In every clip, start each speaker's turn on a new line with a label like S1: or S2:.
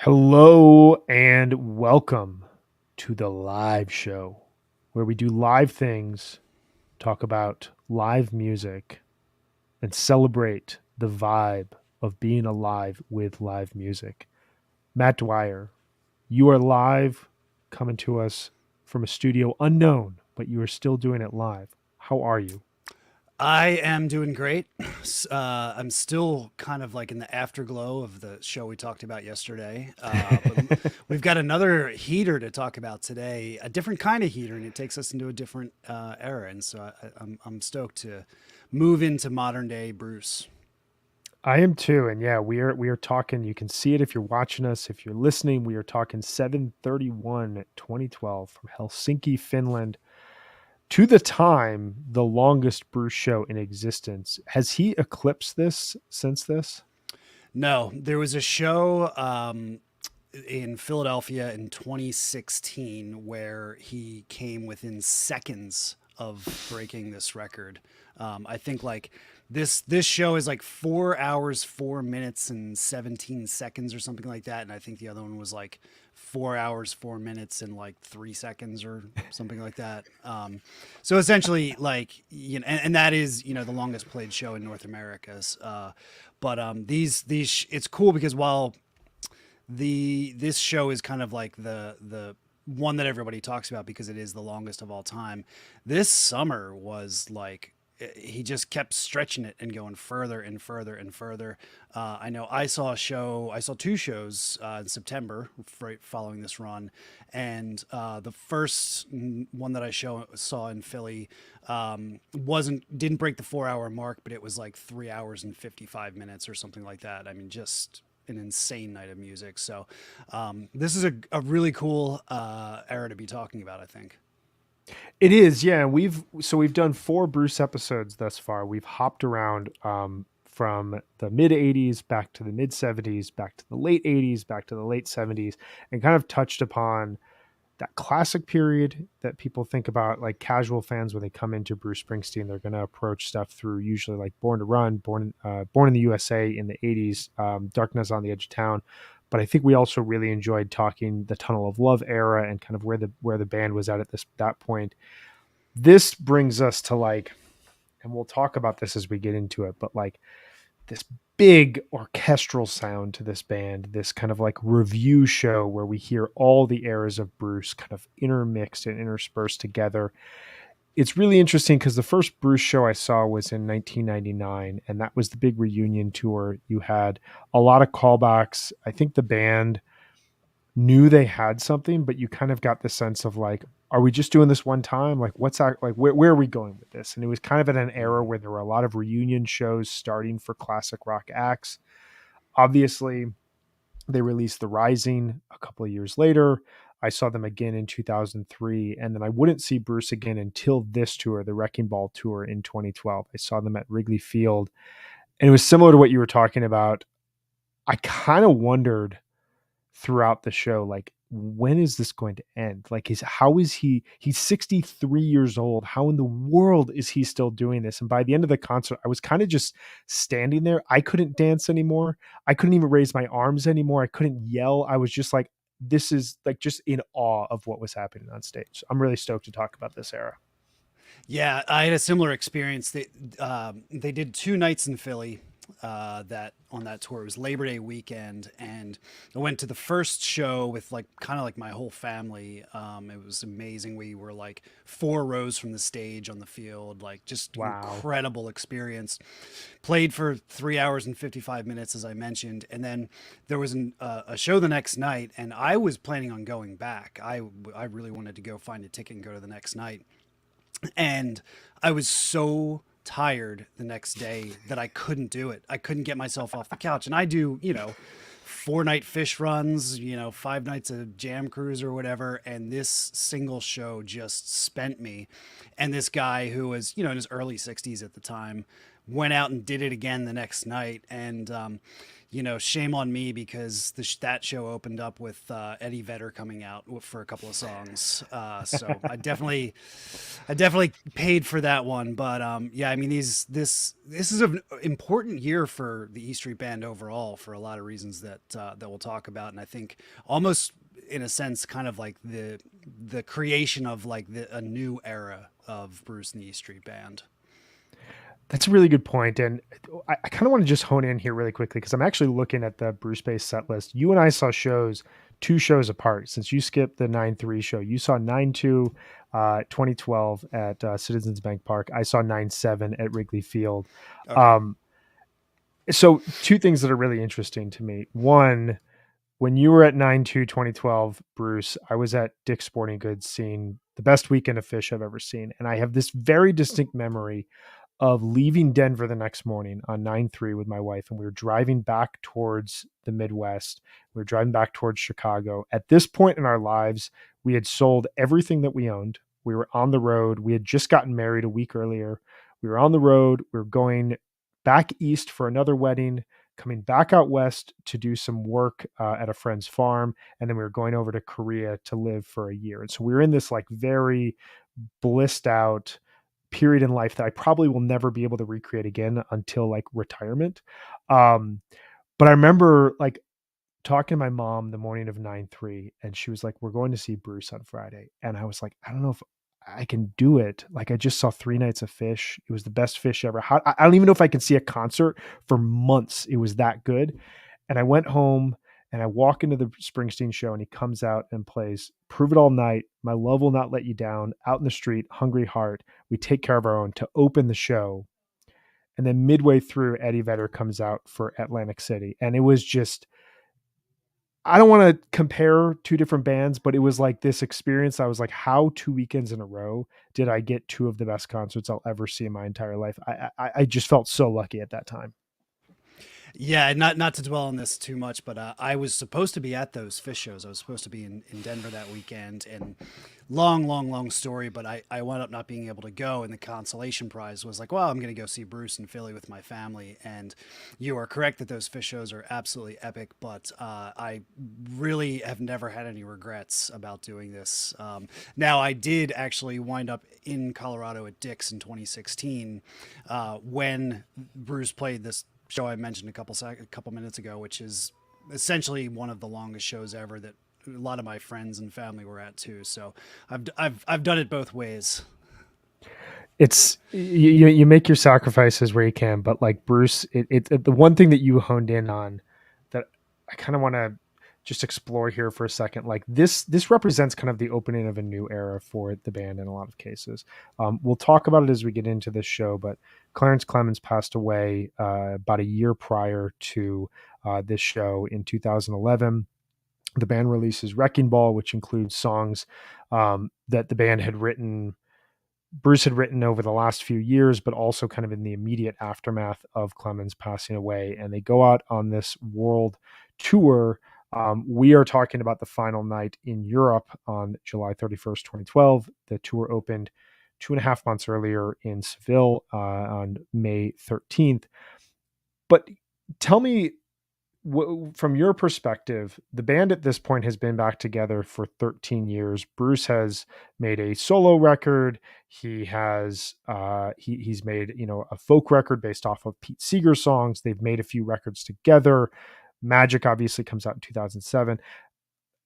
S1: Hello and welcome to the live show where we do live things, talk about live music, and celebrate the vibe of being alive with live music. Matt Dwyer, you are live coming to us from a studio unknown, but you are still doing it live. How are you?
S2: I am doing great. I'm still kind of like in the afterglow of the show we talked about yesterday. But we've got another heater to talk about today, a different kind of heater, and it takes us into a different era. And so I'm stoked to move into modern day Bruce.
S1: I am too, and yeah, we are talking. You can see it if you're watching us. If you're listening, we are talking 731 2012 from Helsinki, Finland, to the time the longest Bruce show in existence. Has he eclipsed this since this?
S2: No, there was a show in Philadelphia in 2016 where he came within seconds of breaking this record. I think like this show is like 4 hours, 4 minutes, and 17 seconds or something like that, and I think the other one was like 4 hours, 4 minutes, and like 3 seconds or something like that. So essentially, like and that is the longest played show in North America's. But these it's cool because while this show is kind of like the one that everybody talks about because it is the longest of all time. This summer was like he just kept stretching it and going further and further and further. I know I saw two shows in September right following this run, and the first one that saw in Philly wasn't didn't break the 4 hour mark, but it was like 3 hours and 55 minutes or something like that. I mean, just an insane night of music. So this is a really cool era to be talking about, I think.
S1: It is, yeah. We've done four Bruce episodes thus far. We've hopped around from the mid '80s back to the mid '70s, back to the late '80s, back to the late '70s, and kind of touched upon that classic period that people think about, like casual fans when they come into Bruce Springsteen. They're going to approach stuff through usually like Born to Run, Born in the USA in the '80s, Darkness on the Edge of Town. But I think we also really enjoyed talking the Tunnel of Love era and kind of where the band was at that point. This brings us to like, and we'll talk about this as we get into it, but like this big orchestral sound to this band, this kind of like review show where we hear all the eras of Bruce kind of intermixed and interspersed together. It's really interesting because the first Bruce show I saw was in 1999, and that was the big reunion tour. You had a lot of callbacks. I think the band knew they had something, but you kind of got the sense of like, are we just doing this one time? Like, what's that? Like, where are we going with this? And it was kind of at an era
S2: Mm.
S1: where there were a lot of reunion shows starting for classic rock acts. Obviously, they released The Rising a couple of years later. I saw them again in 2003, and then I wouldn't see Bruce again until this tour, the Wrecking Ball tour in 2012. I saw them at Wrigley Field, and it was similar to what you were talking about. I kind of wondered throughout the show, like, when is this going to end? Like, he's 63 years old. How in the world is he still doing this? And by the end of the concert, I was kind of just standing there. I couldn't dance anymore. I couldn't even raise my arms anymore. I couldn't yell. I was just like, this is like just in awe of what was happening on stage. I'm really stoked to talk about this era.
S2: Yeah, I had a similar experience. They did two nights in Philly that on that tour. It was Labor Day weekend, and I went to the first show with like kind of like my whole family. It was amazing. We were like 4 rows from the stage on the field, like just
S1: Wow.
S2: incredible experience. Played for 3 hours and 55 minutes, as I mentioned, and then there was a show the next night, and I was planning on going back. I really wanted to go find a ticket and go to the next night, and I was so tired the next day that I couldn't do it. I couldn't get myself off the couch. And I do, 4 night fish runs, 5 nights of jam cruise or whatever. And this single show just spent me. And this guy who was, in his early 60s at the time went out and did it again the next night. And shame on me because that show opened up with Eddie Vedder coming out for a couple of songs. So I definitely paid for that one. But yeah, I mean, this is an important year for the E Street Band overall for a lot of reasons that we'll talk about, and I think almost in a sense, kind of like the creation of like a new era of Bruce and the E Street Band.
S1: That's a really good point, and I kind of want to just hone in here really quickly because I'm actually looking at the Bruce Bay set list. You and I saw shows, two shows apart. Since you skipped the 9-3 show, you saw 9-2, 2012 at Citizens Bank Park. I saw 9-7 at Wrigley Field.
S2: Okay.
S1: Um, so two things that are really interesting to me. One, when you were at 9-2 2012, Bruce, I was at Dick's Sporting Goods seeing the best weekend of Fish I've ever seen, and I have this very distinct memory of leaving Denver the next morning on 9-3 with my wife, and we were driving back towards the Midwest. We were driving back towards Chicago. At this point in our lives, we had sold everything that we owned. We were on the road. We had just gotten married a week earlier. We were on the road. We were going back east for another wedding, coming back out west to do some work at a friend's farm, and then we were going over to Korea to live for a year. And so we were in this like very blissed out period in life that I probably will never be able to recreate again until like retirement. Um, but I remember like talking to my mom the morning of 9-3, and she was like, "We're going to see Bruce on Friday." And I was like, "I don't know if I can do it." Like I just saw 3 nights of Fish. It was the best Fish ever. I don't even know if I can see a concert for months. It was that good. And I went home and I walk into the Springsteen show, and he comes out and plays Prove It All Night, My Love Will Not Let You Down, Out in the Street, Hungry Heart, We Take Care of Our Own to open the show. And then midway through, Eddie Vedder comes out for Atlantic City. And it was just, I don't want to compare two different bands, but it was like this experience. I was like, how 2 weekends in a row did I get two of the best concerts I'll ever see in my entire life? I just felt so lucky at that time.
S2: Yeah, not to dwell on this too much, but I was supposed to be at those Fish shows. I was supposed to be in Denver that weekend, and long story, but I wound up not being able to go. And the consolation prize was like, well, I'm going to go see Bruce in Philly with my family. And you are correct that those Fish shows are absolutely epic, but I really have never had any regrets about doing this. Now, I did actually wind up in Colorado at Dick's in 2016 when Bruce played this show I mentioned a couple minutes ago, which is essentially one of the longest shows ever that a lot of my friends and family were at too. So I've done it both ways.
S1: It's you make your sacrifices where you can, but like Bruce, the one thing that you honed in on that I kind of want to just explore here for a second, like this represents kind of the opening of a new era for the band in a lot of cases. We'll talk about it as we get into this show, but Clarence Clemens passed away about a year prior to this show in 2011. The band releases Wrecking Ball, which includes songs that the band had written, Bruce had written over the last few years, but also kind of in the immediate aftermath of Clemens passing away. And they go out on this world tour. We are talking about the final night in Europe on July 31st, 2012. The tour opened 2.5 months earlier in Seville on May 13th. But tell me, from your perspective, the band at this point has been back together for 13 years. Bruce has made a solo record. He has he's made a folk record based off of Pete Seeger songs. They've made a few records together. Magic obviously comes out in 2007.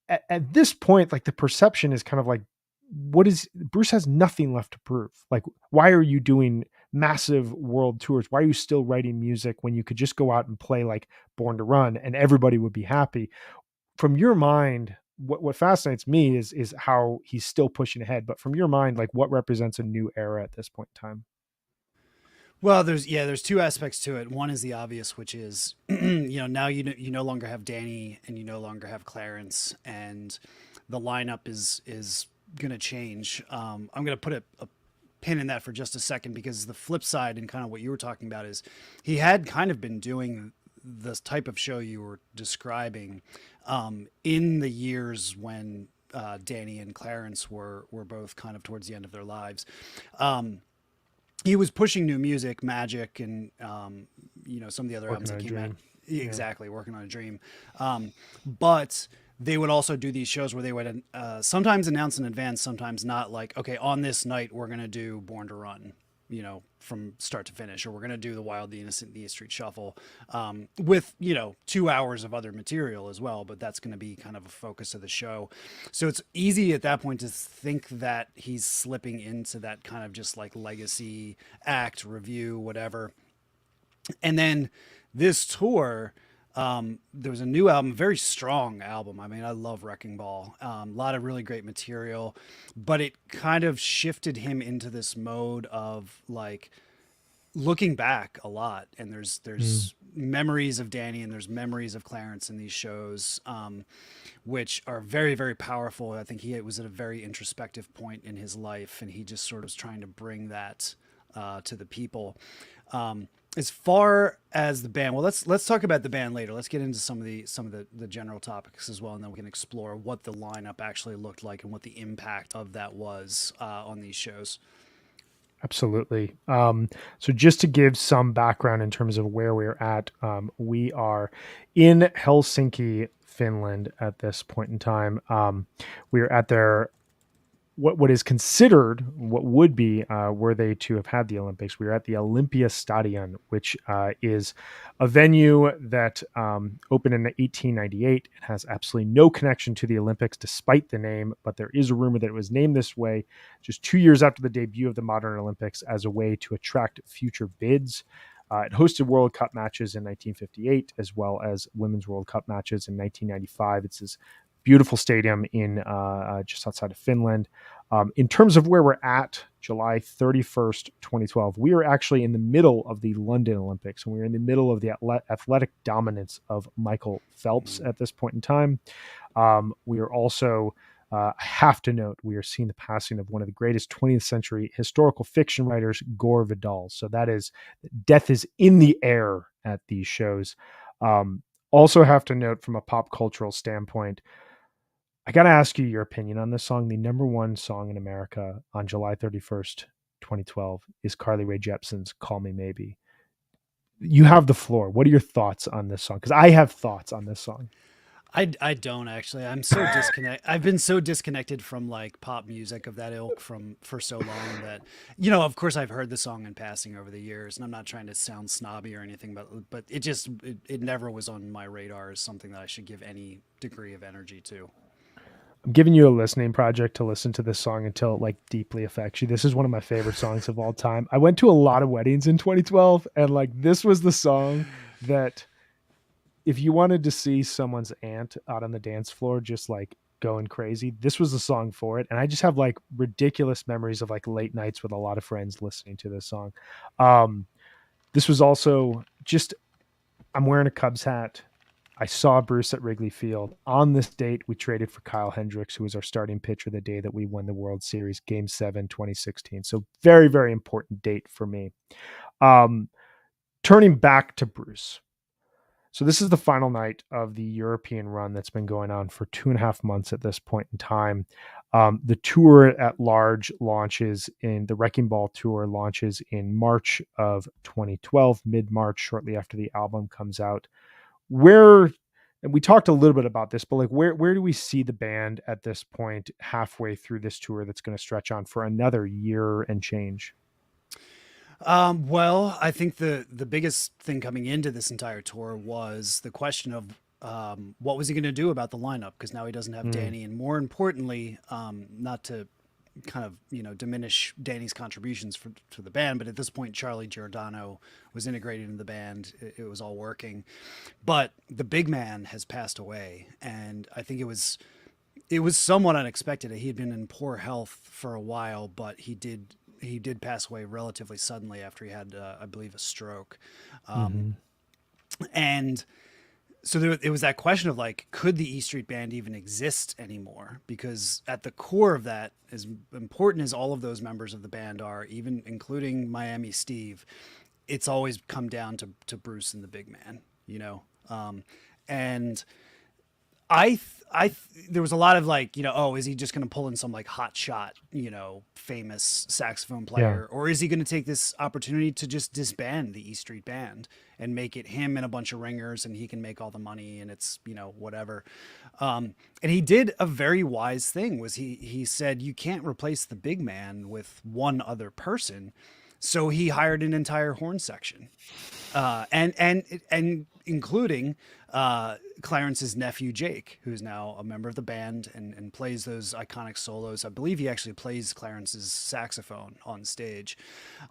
S1: At this point, like the perception is kind of like, what is Bruce has nothing left to prove. Like, why are you doing massive world tours? Why are you still writing music when you could just go out and play like Born to Run and everybody would be happy? From your mind, what fascinates me is how he's still pushing ahead. But from your mind, like what represents a new era at this point in time?
S2: Well, there's two aspects to it. One is the obvious, which is now you no longer have Danny and you no longer have Clarence, and the lineup is going to change. I'm going to put a pin in that for just a second because the flip side and kind of what you were talking about is he had kind of been doing this type of show you were describing in the years when Danny and Clarence were both kind of towards the end of their lives. He was pushing new music, Magic, and some of the other albums
S1: Working
S2: that
S1: on a
S2: came out.
S1: Dream. Yeah.
S2: exactly, working on a dream. But they would also do these shows where they would sometimes announce in advance, sometimes not. Like, okay, on this night we're gonna do Born to Run, from start to finish, or we're gonna do The Wild, the Innocent, the E Street Shuffle, with 2 hours of other material as well. But that's gonna be kind of a focus of the show. So it's easy at that point to think that he's slipping into that kind of just like legacy act, review, whatever. And then this tour, there was a new album, very strong album. I mean, I love Wrecking Ball. A lot of really great material, but it kind of shifted him into this mode of like looking back a lot. And
S1: Mm.
S2: there's memories of Danny and there's memories of Clarence in these shows, which are very, very powerful. I think he was at a very introspective point in his life, and he just sort of was trying to bring that to the people. As far as the band, well, let's talk about the band later. Let's get into some of the general topics as well, and then we can explore what the lineup actually looked like and what the impact of that was on these shows.
S1: Absolutely. So, just to give some background in terms of where we're at, we are in Helsinki, Finland at this point in time. We are at their what is considered what would be were they to have had the Olympics. We are at the Olympia Stadion, which is a venue that opened in 1898. It has absolutely no connection to the Olympics, despite the name. But there is a rumor that it was named this way just 2 years after the debut of the modern Olympics as a way to attract future bids. It hosted World Cup matches in 1958, as well as Women's World Cup matches in 1995. It's this beautiful stadium in just outside of Finland. In terms of where we're at, July 31st, 2012, we are actually in the middle of the London Olympics, and we're in the middle of the athletic dominance of Michael Phelps
S2: Mm.
S1: at this point in time. We are also, I have to note, we are seeing the passing of one of the greatest 20th century historical fiction writers, Gore Vidal. So that is, death is in the air at these shows. Also have to note from a pop cultural standpoint, I got to ask you your opinion on this song. The number one song in America on July 31st, 2012 is Carly Rae Jepsen's Call Me Maybe. You have the floor. What are your thoughts on this song? Because I have thoughts on this song.
S2: I don't actually. I'm so disconnect. I've been so disconnected from like pop music of that ilk from for so long that of course I've heard the song in passing over the years, and I'm not trying to sound snobby or anything, but it never was on my radar as something that I should give any degree of energy to.
S1: I'm giving you a listening project to listen to this song until it like deeply affects you. This is one of my favorite songs of all time. I went to a lot of weddings in 2012, and like this was the song that if you wanted to see someone's aunt out on the dance floor just like going crazy, this was the song for it. And I just have like ridiculous memories of like late nights with a lot of friends listening to this song. Um, this was also just, I'm wearing a Cubs hat. I saw Bruce at Wrigley Field. On this date, we traded for Kyle Hendricks, who was our starting pitcher the day that we won the World Series, Game 7, 2016. So very, very important date for me. Um, Turning back to Bruce. So this is the final night of the European run that's been going on for 2.5 months at this point in time. The tour at large launches in the Wrecking Ball tour launches in March of 2012, mid-March, shortly after the album comes out. Where, and we talked a little bit about this, but like where do we see the band at this point halfway through this tour that's going to stretch on for another year and change?
S2: Well, I think the biggest thing coming into this entire tour was the question of what was he going to do about the lineup, because now he doesn't have
S1: Mm,
S2: Danny, and more importantly, not to kind of diminish Danny's contributions to the band, but at this point Charlie Giordano was integrated in the band. It was all working, but the big man has passed away, and I think it was somewhat unexpected. He had been in poor health for a while, but he did pass away relatively suddenly after he had, I believe, a stroke. Um,
S1: mhm.
S2: and so it was that question of like, could the E Street Band even exist anymore? Because at the core of that, as important as all of those members of the band are, even including Miami Steve, it's always come down to Bruce and the big man, you know? And There was a lot of like, oh, is he just going to pull in some like hot shot, famous saxophone
S1: Yeah.
S2: player, or is he going to take this opportunity to just disband the E Street Band and make it him and a bunch of ringers, and he can make all the money, and it's whatever. And he did a very wise thing. Was he said you can't replace the big man with one other person, so he hired an entire horn section, and including Clarence's nephew Jake, who's now a member of the band and plays those iconic solos. I believe he actually plays Clarence's saxophone on stage.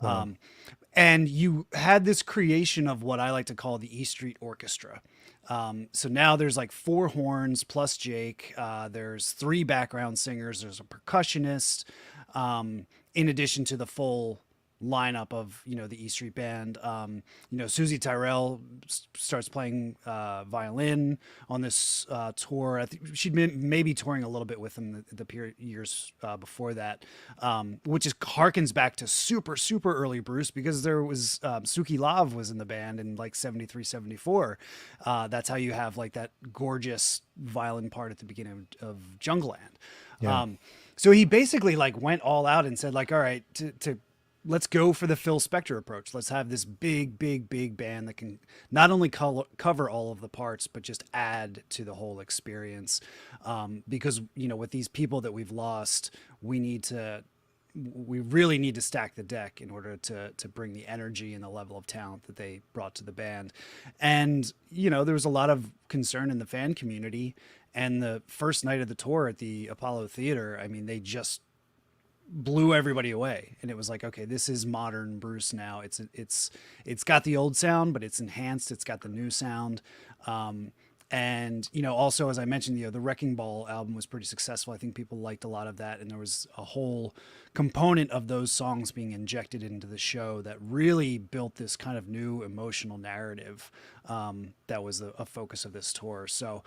S1: Wow.
S2: And you had this creation of what I like to call the E Street Orchestra. So now there's like four horns plus Jake. There's three background singers. There's a percussionist, in addition to the full lineup of the E Street Band. Susie Tyrell starts playing violin on this tour. I think she'd been maybe touring a little bit with them the years before that, which is harkens back to super early Bruce, because there was Suki Lav was in the band in like 73, 74. That's how you have like that gorgeous violin part at the beginning of Jungleland.
S1: Yeah.
S2: So he basically like went all out and said like, all right, to let's go for the Phil Spector approach. Let's have this big band that can not only cover all of the parts, but just add to the whole experience. Because with these people that we've lost, we really need to stack the deck in order to bring the energy and the level of talent that they brought to the band. And there was a lot of concern in the fan community. And the first night of the tour at the Apollo Theater, I mean, they just blew everybody away, and it was like, okay, this is modern Bruce now. It's got the old sound, but it's enhanced. It's got the new sound. And also, as I mentioned, the Wrecking Ball album was pretty successful. I think people liked a lot of that, and there was a whole component of those songs being injected into the show that really built this kind of new emotional narrative, that was a focus of this tour. So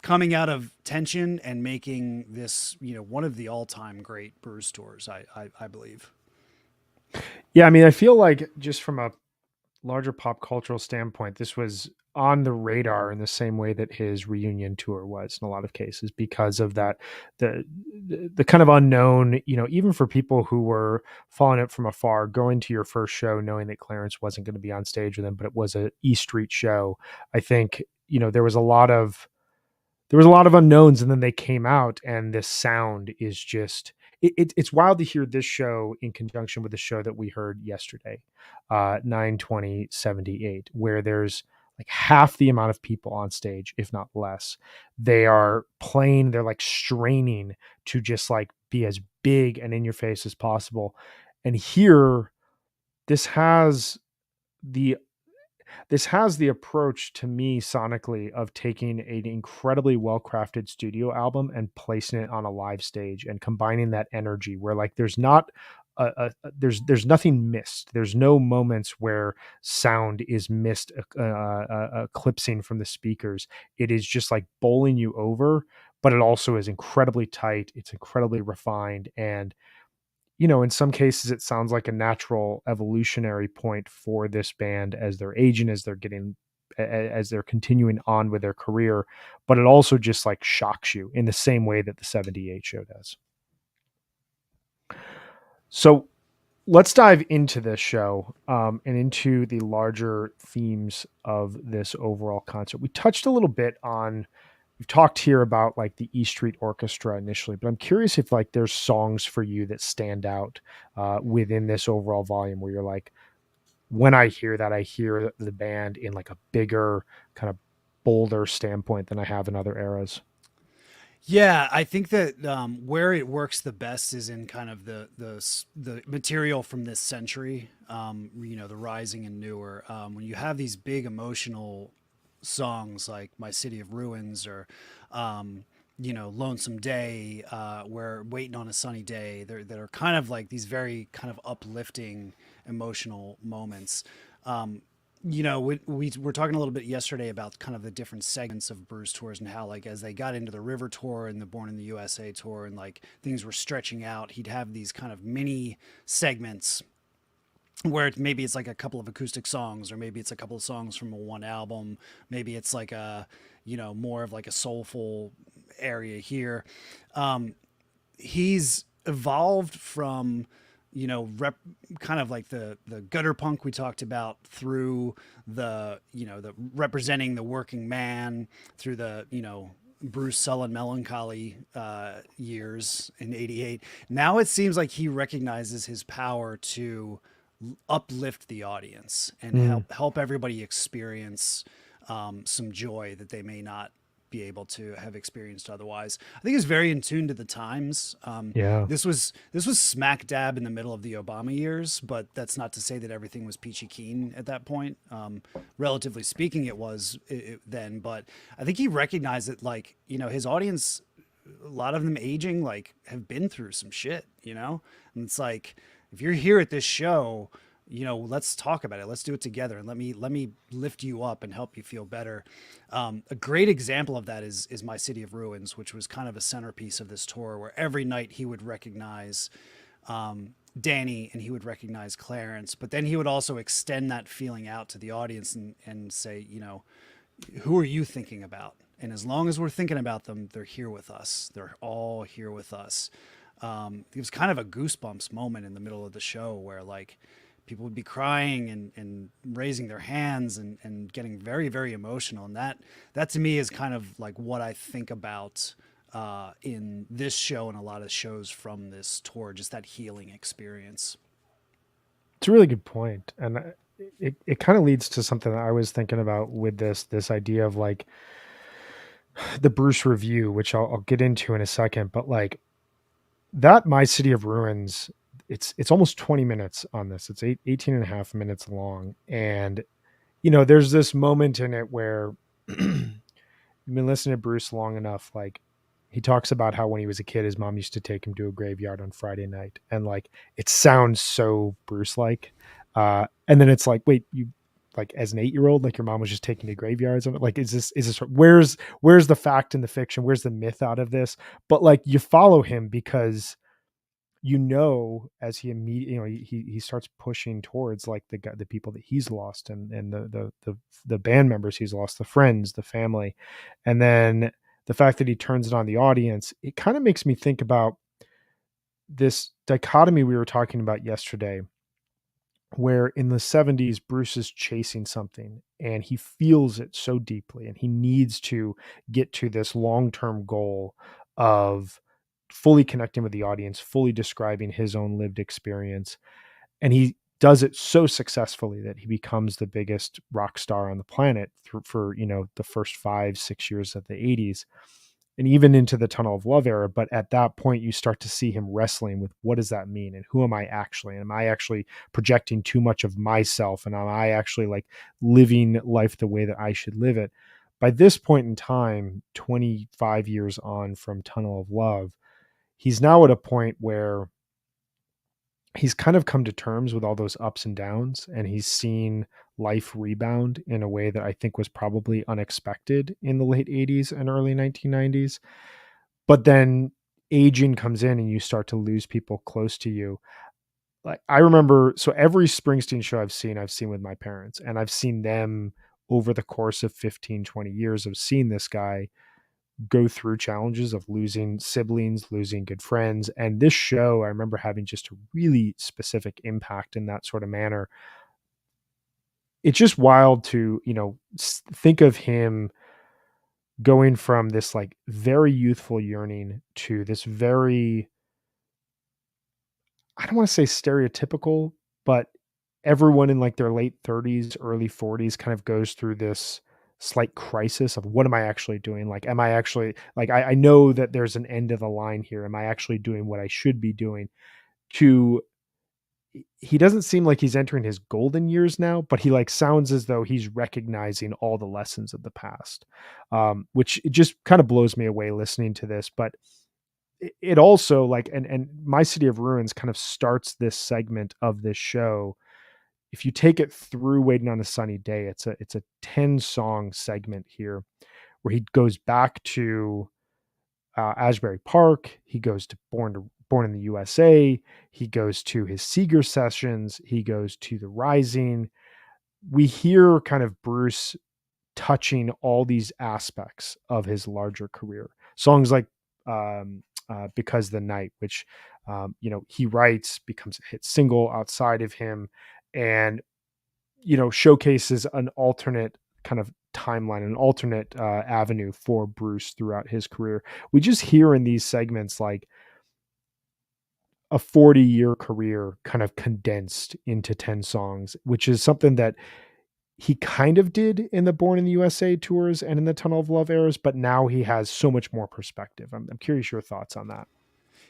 S2: coming out of Tension and making this one of the all-time great Bruce tours, I believe.
S1: Yeah, I mean, I feel like just from a larger pop cultural standpoint, this was on the radar in the same way that his reunion tour was in a lot of cases, because of that the the kind of unknown, even for people who were following it from afar, going to your first show knowing that Clarence wasn't going to be on stage with him, but it was a E Street show. I think, there was a lot of unknowns, and then they came out, and this sound is just it's wild to hear this show in conjunction with the show that we heard yesterday, 9/20/78, where there's like half the amount of people on stage, if not less. They are playing, they're like straining to just like be as big and in your face as possible. And here, this has the this has the approach to me sonically of taking an incredibly well crafted studio album and placing it on a live stage and combining that energy where like there's not there's nothing missed. There's no moments where sound is missed, eclipsing from the speakers. It is just like bowling you over, but it also is incredibly tight. It's incredibly refined, and in some cases it sounds like a natural evolutionary point for this band as they're aging, as they're continuing on with their career, but it also just like shocks you in the same way that the 78 show does. So let's dive into this show, and into the larger themes of this overall concert. We touched a little bit on, we've talked here about like the E Street Orchestra initially, but I'm curious if like there's songs for you that stand out within this overall volume where you're like, when I hear that, I hear the band in like a bigger, kind of bolder standpoint than I have in other eras.
S2: Yeah, I think that where it works the best is in kind of the material from this century. The Rising and newer. When you have these big emotional songs like "My City of Ruins" or "Lonesome Day," where "Waiting on a Sunny Day," that are kind of like these very kind of uplifting emotional moments. Um, we were talking a little bit yesterday about kind of the different segments of Bruce tours and how, like, as they got into the River tour and the Born in the USA tour, and like things were stretching out, he'd have these kind of mini segments where maybe it's like a couple of acoustic songs, or maybe it's a couple of songs from a one album, maybe it's like a, more of like a soulful area here. um, he's evolved from, kind of like the gutter punk we talked about, through the representing the working man, through the Bruce Sullen melancholy years in '88. Now it seems like he recognizes his power to uplift the audience and
S1: Mm,
S2: help everybody experience some joy that they may not be able to have experienced otherwise. I think it's very in tune to the times.
S1: yeah.
S2: This was smack dab in the middle of the Obama years, but that's not to say that everything was peachy keen at that point. Relatively speaking, it was then, but I think he recognized that, like, his audience, a lot of them aging, like, have been through some shit, and it's like, if you're here at this show, let's talk about it. Let's do it together, and let me lift you up and help you feel better. A great example of that is My City of Ruins, which was kind of a centerpiece of this tour, where every night he would recognize Danny and he would recognize Clarence, but then he would also extend that feeling out to the audience and say, who are you thinking about? And as long as we're thinking about them, they're here with us. They're all here with us. It was kind of a goosebumps moment in the middle of the show where, like, people would be crying and raising their hands and getting very, very emotional. And that to me is kind of like what I think about in this show and a lot of shows from this tour, just that healing experience.
S1: It's a really good point. And it kind of leads to something that I was thinking about with this idea of like the Bruce review, which I'll get into in a second. But like that My City of Ruins, it's almost 20 minutes on this. It's 18 and a half minutes long. And, there's this moment in it where you've been listening to Bruce long enough. Like he talks about how when he was a kid, his mom used to take him to a graveyard on Friday night. And like, it sounds so Bruce like. And then it's like, wait, you like as an 8-year old, like your mom was just taking you to graveyards. And like, is this, where's the fact in the fiction? Where's the myth out of this? But like, you follow him because as he immediately, he starts pushing towards like the people that he's lost, and the band members he's lost, the friends, the family. And then the fact that he turns it on the audience, it kind of makes me think about this dichotomy we were talking about yesterday, where in the 70s Bruce is chasing something and he feels it so deeply and he needs to get to this long-term goal of fully connecting with the audience, fully describing his own lived experience. And he does it so successfully that he becomes the biggest rock star on the planet for the first 5-6 years of the 80s and even into the Tunnel of Love era. But at that point, you start to see him wrestling with, what does that mean? And who am I actually? And am I actually projecting too much of myself? And am I actually like living life the way that I should live it? By this point in time, 25 years on from Tunnel of Love, he's now at a point where he's kind of come to terms with all those ups and downs, and he's seen life rebound in a way that I think was probably unexpected in the late 80s and early 1990s. But then aging comes in and you start to lose people close to you. Like I remember, so every Springsteen show I've seen with my parents, and I've seen them over the course of 15, 20 years of seeing this guy go through challenges of losing siblings, losing good friends. And this show, I remember having just a really specific impact in that sort of manner. It's just wild to, think of him going from this like very youthful yearning to this very, I don't want to say stereotypical, but everyone in like their late 30s, early 40s kind of goes through this slight crisis of, what am I actually doing? Like, am I actually like, I know that there's an end of the line here. Am I actually doing what I should be doing? To He doesn't seem like he's entering his golden years now, but he like sounds as though he's recognizing all the lessons of the past, which it just kind of blows me away listening to this. But it also like, and My City of Ruins kind of starts this segment of this show. If you take it through Waiting on a Sunny Day, it's a 10-song segment here where he goes back to Asbury Park. He goes to Born in the USA. He goes to his Seeger sessions. He goes to the Rising. We hear kind of Bruce touching all these aspects of his larger career. Songs like Because the Night, which he writes, becomes a hit single outside of him, and showcases an alternate kind of timeline, an alternate avenue for Bruce throughout his career. We just hear in these segments like a 40-year career kind of condensed into 10 songs, which is something that he kind of did in the Born in the USA tours and in the Tunnel of Love eras, but now he has so much more perspective. I'm curious your thoughts on that.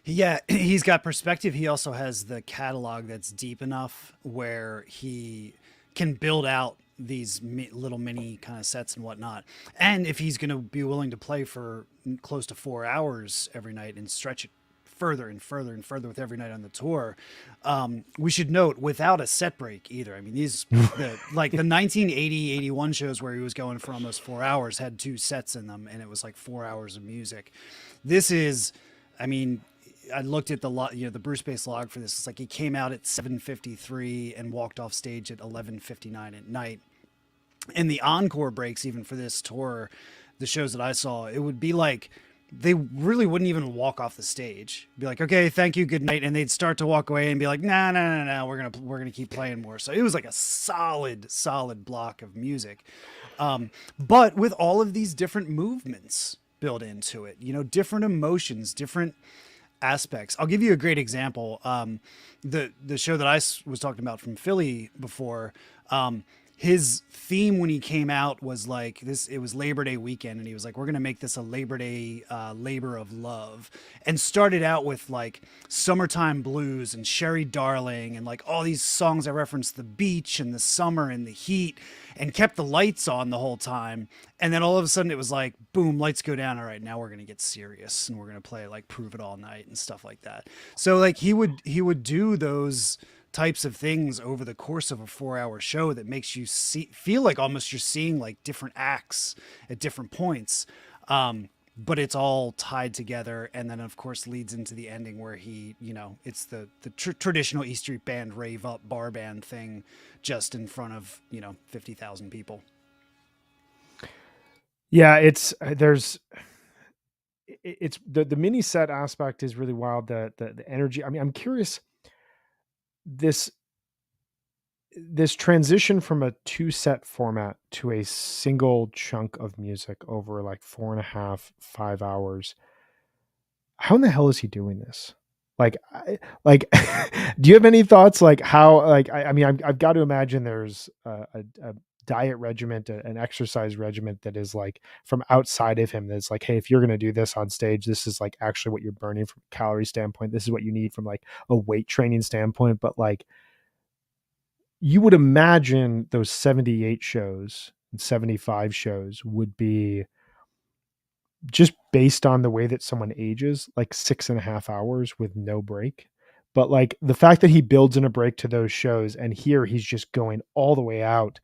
S2: Yeah, he's got perspective. He also has the catalog that's deep enough where he can build out these little mini kind of sets and whatnot. And if he's going to be willing to play for close to 4 hours every night and stretch it further and further and further with every night on the tour, we should note without a set break either. I mean, the 1980, 81 shows where he was going for almost 4 hours had two sets in them, and it was like 4 hours of music. This is, I mean, I looked at the Bruce Bass log for this. It's like he came out at 7:53 and walked off stage at 11:59 at night. And the encore breaks, even for this tour, the shows that I saw, it would be like they really wouldn't even walk off the stage. Be like, okay, thank you, good night, and they'd start to walk away and be like, nah, no, no, no, we're gonna keep playing more. So it was like a solid block of music, but with all of these different movements built into it, different emotions, different aspects. I'll give you a great example. The show that I was talking about from Philly before, his theme when he came out was like this. It was Labor Day weekend, and he was like, "We're gonna make this a Labor Day labor of love," and started out with like "Summertime Blues" and "Sherry Darling" and like all these songs that reference the beach and the summer and the heat, and kept the lights on the whole time. And then all of a sudden, it was like, boom, lights go down. All right, now we're gonna get serious, and we're gonna play like "Prove It All Night" and stuff like that. So like he would do those types of things over the course of a 4 hour show that makes you feel like almost you're seeing like different acts at different points. But it's all tied together. And then of course leads into the ending where it's the traditional E Street Band rave up bar band thing just in front of, 50,000 people.
S1: Yeah, it's the mini set aspect is really wild. The energy. I mean, I'm curious, this this transition from a two set format to a single chunk of music over like 4.5 5 hours. How in the hell is he doing this? Like do you have any thoughts like how, like I mean, I've got to imagine there's a diet regiment, an exercise regiment that is like from outside of him, that's like, hey, if you're going to do this on stage, this is like actually what you're burning from a calorie standpoint, this is what you need from like a weight training standpoint. But like, you would imagine those 78 shows and 75 shows would be, just based on the way that someone ages, like 6.5 hours with no break. But like the fact that he builds in a break to those shows, and here he's just going all the way out.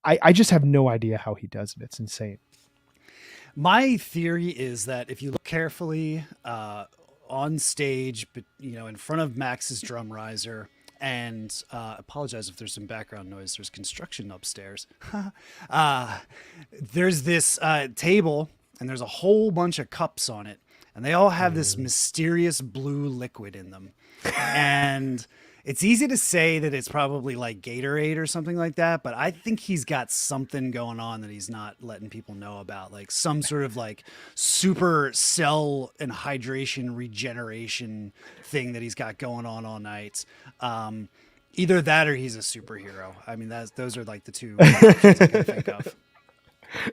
S1: I just have no idea how he does it. It's insane.
S2: My theory is that if you look carefully on stage, but in front of Max's drum riser, and apologize if there's some background noise. There's construction upstairs. uh, there's this table, and there's a whole bunch of cups on it, and they all have this
S1: Mm.
S2: mysterious blue liquid in them, and it's easy to say that it's probably like Gatorade or something like that, but I think he's got something going on that he's not letting people know about, like some sort of like super cell and hydration regeneration thing that he's got going on all night. Um, Either that or he's a superhero. I mean, those are like the two options I can think of.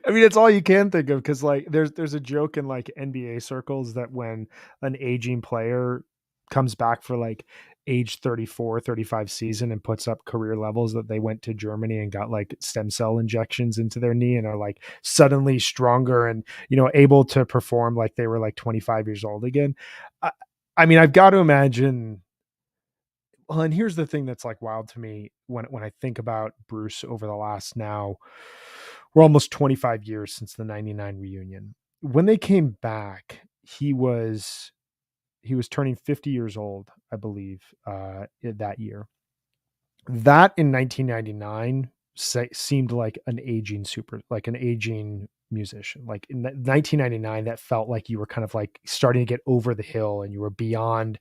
S1: I mean, it's all you can think of, because like there's a joke in like NBA circles that when an aging player comes back for like age 34, 35 season and puts up career levels, that they went to Germany and got like stem cell injections into their knee and are like suddenly stronger and able to perform like they were like 25 years old again. I, I mean, I've got to imagine. Well, and here's the thing that's like wild to me when I think about Bruce over the last, now we're almost 25 years since the 99 reunion. When they came back, he was he was turning 50 years old, I believe, that year. That in 1999 seemed like like an aging musician. Like in 1999, that felt like you were kind of like starting to get over the hill and you were beyond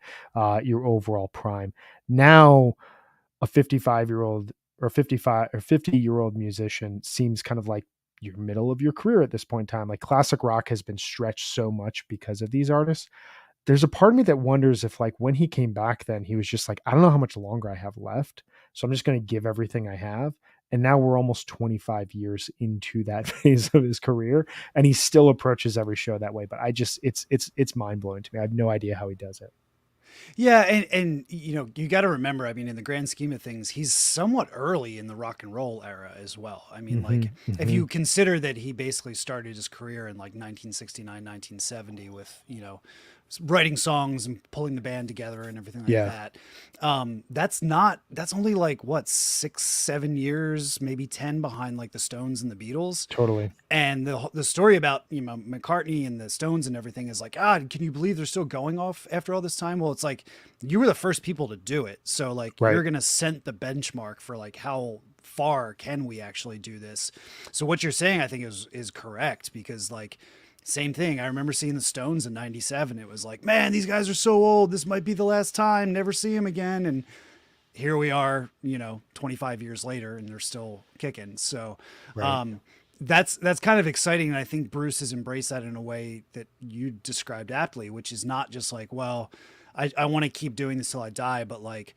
S1: your overall prime. Now, a 55-year-old or 55 or 50-year-old musician seems kind of like your middle of your career at this point in time. Like classic rock has been stretched so much because of these artists. There's a part of me that wonders if like when he came back then he was just like, I don't know how much longer I have left, so I'm just going to give everything I have. And now we're almost 25 years into that phase of his career and he still approaches every show that way. But I just it's mind-blowing to me. I have no idea how he does it.
S2: Yeah, and you know, you got to remember, I mean, in the grand scheme of things, he's somewhat early in the rock and roll era as well. I mean,
S1: Mm-hmm,
S2: like if
S1: mm-hmm.
S2: you consider that he basically started his career in like 1969, 1970 with, you know, writing songs and pulling the band together and everything like
S1: Yeah,
S2: that. That's only like what, 6, 7 years, maybe 10 behind like the Stones and the Beatles.
S1: totally.
S2: And the story about, you know, McCartney and the Stones and everything is like, can you believe they're still going off after all this time? Well, it's like you were the first people to do it, so like
S1: Right.
S2: you're gonna set the benchmark for like how far can we actually do this. So what you're saying, I think, is correct, because like same thing. I remember seeing the Stones in '97. It was like, man, these guys are so old. This might be the last time. Never see them again. And here we are, you know, 25 years later, and they're still kicking. So
S1: Right.
S2: um, that's kind of exciting, and I think Bruce has embraced that in a way that you described aptly, which is not just like, well, I want to keep doing this till I die, but like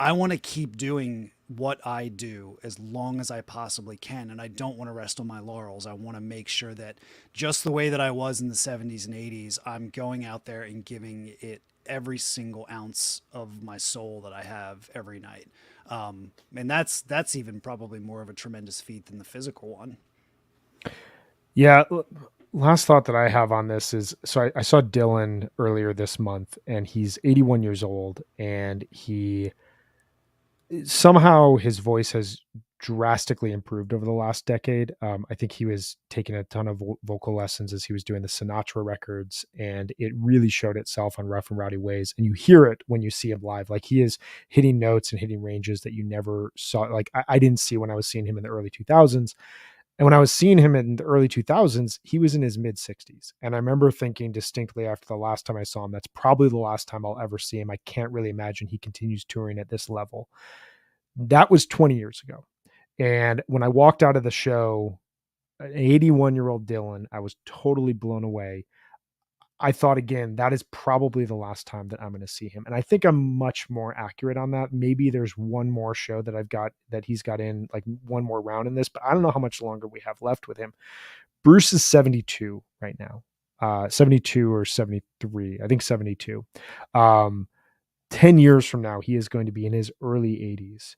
S2: I want to keep doing what I do as long as I possibly can, and I don't want to rest on my laurels. I want to make sure that just the way that I was in the 70s and 80s, I'm going out there and giving it every single ounce of my soul that I have every night. And that's even probably more of a tremendous feat than the physical one.
S1: Yeah. Last thought that I have on this is so I saw Dylan earlier this month and he's 81 years old and he somehow his voice has drastically improved over the last decade. I think he was taking a ton of vocal lessons as he was doing the Sinatra records, and it really showed itself on Rough and Rowdy Ways. And you hear it when you see him live. Like he is hitting notes and hitting ranges that you never saw. Like I didn't see when I was seeing him in the early 2000s. And when I was seeing him in the early 2000s, he was in his mid 60s. And I remember thinking distinctly after the last time I saw him, that's probably the last time I'll ever see him. I can't really imagine he continues touring at this level. That was 20 years ago. And when I walked out of the show, an 81-year-old Dylan, I was totally blown away. I thought again, that is probably the last time that I'm going to see him. And I think I'm much more accurate on that. Maybe there's one more show that I've got that he's got in, like one more round in this, but I don't know how much longer we have left with him. Bruce is 72 right now. 72 or 73. I think 72. Um, 10 years from now, he is going to be in his early 80s.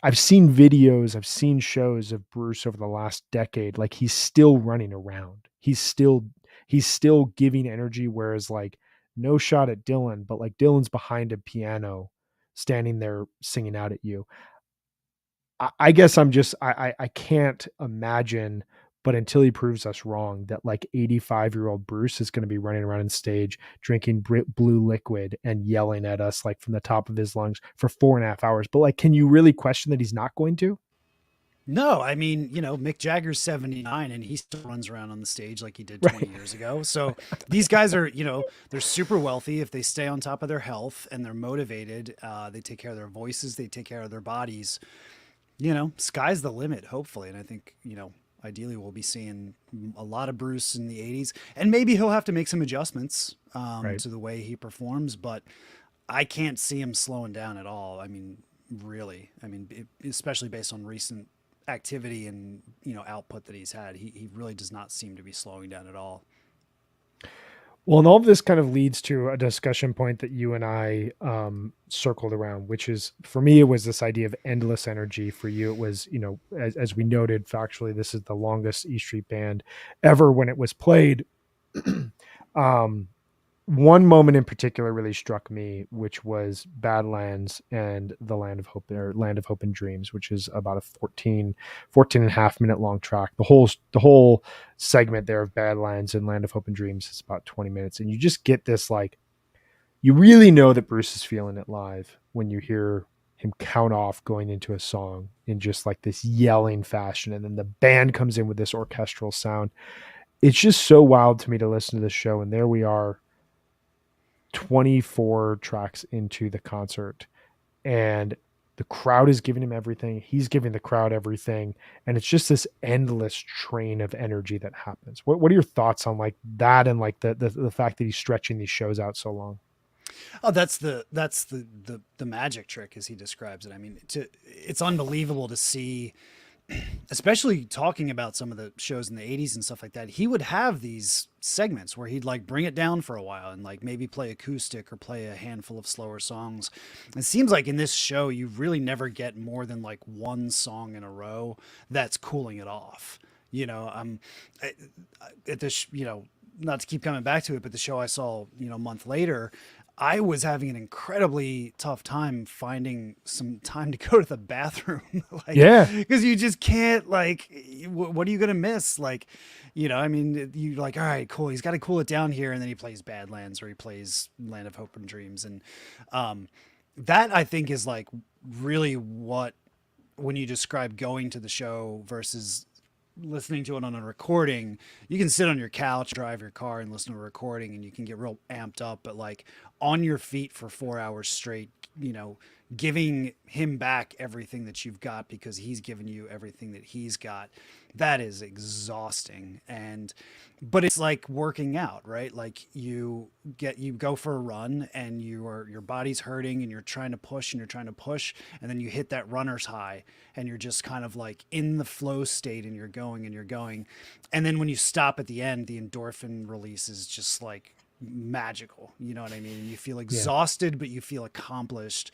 S1: I've seen videos, I've seen shows of Bruce over the last decade. Like he's still running around. He's still giving energy. Whereas like no shot at Dylan, but like Dylan's behind a piano, standing there singing out at you. I guess I can't imagine, but until he proves us wrong, that like 85-year-old Bruce is going to be running around on stage drinking blue liquid and yelling at us like from the top of his lungs for 4.5 hours. But like, can you really question that he's not going to?
S2: No, I mean, you know, Mick Jagger's 79 and he still runs around on the stage like he did 20
S1: Right.
S2: years ago. So these guys are, you know, they're super wealthy if they stay on top of their health and they're motivated. They take care of their voices, they take care of their bodies. You know, sky's the limit, hopefully. And I think, you know, ideally we'll be seeing a lot of Bruce in the 80s. And maybe he'll have to make some adjustments
S1: Right.
S2: to the way he performs, but I can't see him slowing down at all. I mean, really. I mean, especially based on recent activity and, you know, output that he's had. He really does not seem to be slowing down at all.
S1: Well, and all of this kind of leads to a discussion point that you and I circled around, which is for me, it was this idea of endless energy. For you, it was, as we noted factually, this is the longest E Street Band ever when it was played. um, One moment in particular really struck me, which was Badlands and the Land of Hope, or Land of Hope and Dreams, which is about a 14 and a half minute long track. The whole segment there of Badlands and Land of Hope and Dreams is about 20 minutes. And you just get this like you really know that Bruce is feeling it live when you hear him count off going into a song in just like this yelling fashion, and then the band comes in with this orchestral sound. It's just so wild to me to listen to this show, and there we are 24 tracks into the concert, and the crowd is giving him everything, he's giving the crowd everything, and it's just this endless train of energy that happens. What are your thoughts on like that, and like the fact that he's stretching these shows out so long?
S2: Oh, that's the magic trick, as he describes it. I mean, it's unbelievable to see, especially talking about some of the shows in the 80s and stuff like that. He would have these segments where he'd like bring it down for a while and like maybe play acoustic or play a handful of slower songs. It seems like in this show you really never get more than like one song in a row that's cooling it off. You know, I- at this, not to keep coming back to it, but the show I saw, a month later, I was having an incredibly tough time finding some time to go to the bathroom, like,
S1: Yeah.
S2: because you just can't, like, what are you gonna miss? Like, I mean, you like, all right, cool. He's got to cool it down here, and then he plays Badlands or he plays Land of Hope and Dreams, and um, that I think is like really what, when you describe going to the show versus listening to it on a recording, you can sit on your couch, drive your car, and listen to a recording, and you can get real amped up. But like on your feet for 4 hours straight, giving him back everything that you've got because he's given you everything that he's got, that is exhausting. But it's like working out, right? Like you go for a run and your body's hurting and you're trying to push and you're trying to push, and then you hit that runner's high and you're just kind of like in the flow state and you're going and you're going. And then when you stop at the end, the endorphin release is just like magical. You know what I mean? And you feel
S1: Yeah.
S2: exhausted, but you feel accomplished.